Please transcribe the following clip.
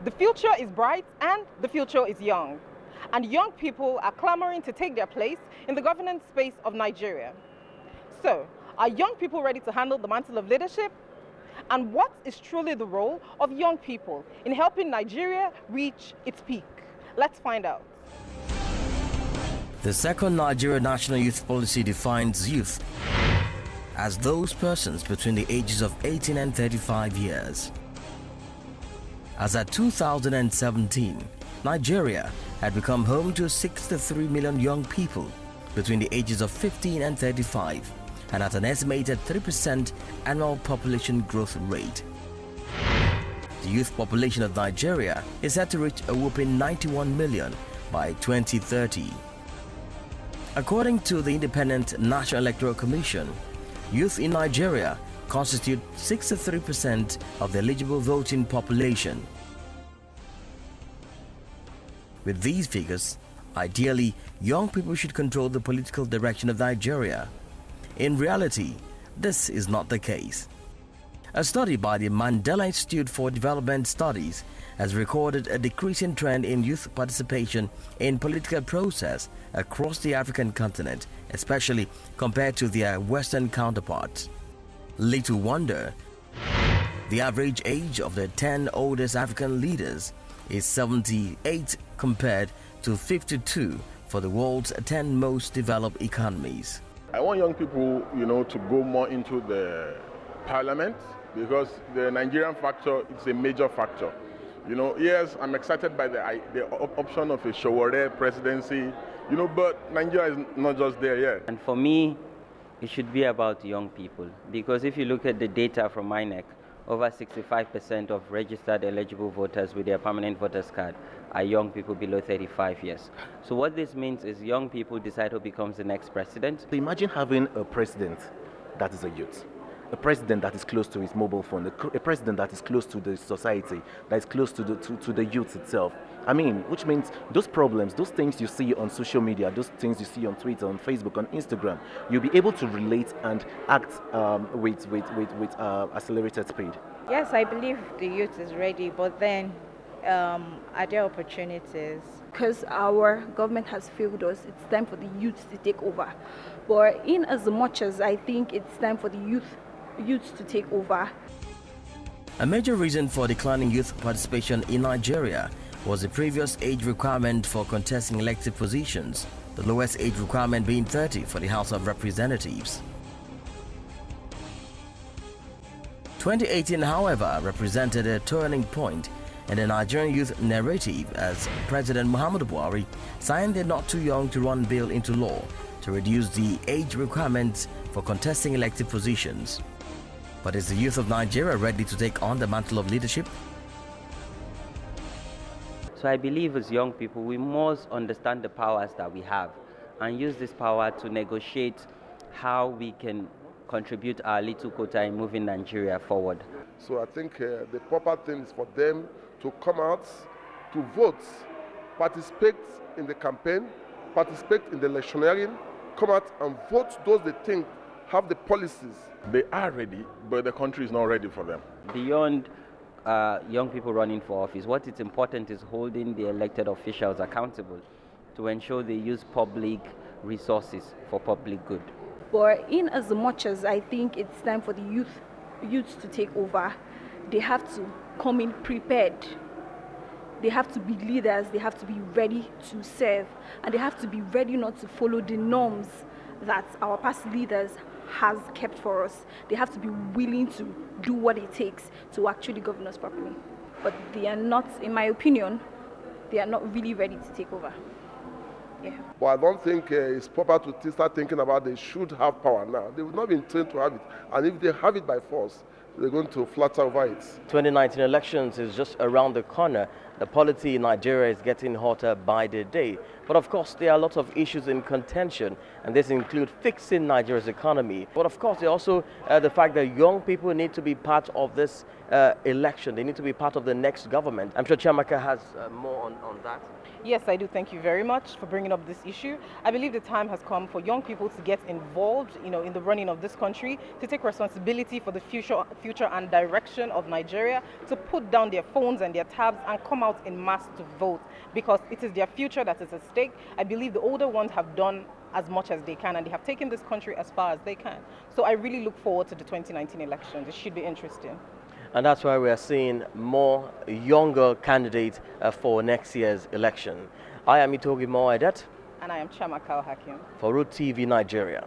The future is bright and the future is young. And young people are clamoring to take their place in the governance space of Nigeria. So, are young people ready to handle the mantle of leadership? And what is truly the role of young people in helping Nigeria reach its peak? Let's find out. The second Nigeria National Youth Policy defines youth as those persons between the ages of 18 and 35 years. As at 2017, Nigeria had become home to 63 million young people between the ages of 15 and 35 and at an estimated 3% annual population growth rate. The youth population of Nigeria is set to reach a whopping 91 million by 2030. According to the Independent National Electoral Commission, youth in Nigeria constitute 63% of the eligible voting population. With these figures, ideally, young people should control the political direction of Nigeria. In reality, this is not the case. A study by the Mandela Institute for Development Studies has recorded a decreasing trend in youth participation in political process across the African continent, especially compared to their Western counterparts. Little wonder, the average age of the 10 oldest African leaders is 78 compared to 52 for the world's 10 most developed economies. I want young people, to go more into the parliament because the Nigerian factor is a major factor. Yes, I'm excited by the option of a Showore presidency, but Nigeria is not just there yet. And for me, it should be about young people because if you look at the data from INEC, over 65% of registered eligible voters with their permanent voters card are young people below 35 years. So what this means is young people decide who becomes the next president. So imagine having a president that is a youth, a president that is close to his mobile phone, a president that is close to the society, that is close to the youth itself. Which means those problems, those things you see on social media, those things you see on Twitter, on Facebook, on Instagram, you'll be able to relate and act with accelerated speed. Yes, I believe the youth is ready, but then are there opportunities? Because our government has failed us, it's time for the youth to take over. But in as much as I think it's time for the youth to take over. A major reason for declining youth participation in Nigeria was the previous age requirement for contesting elective positions, the lowest age requirement being 30 for the House of Representatives. 2018, however, represented a turning point in the Nigerian youth narrative as President Muhammadu Buhari signed the Not Too Young to Run bill into law to reduce the age requirements for contesting elective positions. But is the youth of Nigeria ready to take on the mantle of leadership? So I believe as young people, we must understand the powers that we have and use this power to negotiate how we can contribute our little quota in moving Nigeria forward. So I think the proper thing is for them to come out, to vote, participate in the campaign, participate in the electioneering, come out and vote those they think have the policies. They are ready, but the country is not ready for them. Beyond young people running for office, what is important is holding the elected officials accountable to ensure they use public resources for public good. But in as much as I think it's time for the youth to take over, they have to come in prepared. They have to be leaders, they have to be ready to serve, and they have to be ready not to follow the norms that our past leaders has kept for us. They have to be willing to do what it takes to actually govern us properly. But they are not, in my opinion, they are not really ready to take over. Yeah. But I don't think it's proper to start thinking about they should have power now. They will not be trained to have it. And if they have it by force, they're going to flutter over it. 2019 elections is just around the corner. The polity in Nigeria is getting hotter by the day. But of course, there are lots of issues in contention, and this includes fixing Nigeria's economy. But of course, there also the fact that young people need to be part of this election. They need to be part of the next government. I'm sure Chiamaka has more on that. Yes, I do. Thank you very much for bringing up this issue. I believe the time has come for young people to get involved, in the running of this country, to take responsibility for the future and direction of Nigeria, to put down their phones and their tabs and come out in mass to vote, because it is their future that is at stake. I believe the older ones have done as much as they can, and they have taken this country as far as they can. So I really look forward to the 2019 elections. It should be interesting. And that's why we are seeing more younger candidates for next year's election. I am Itogi Moedet. And I am Chiamaka Hakim. For Root TV Nigeria.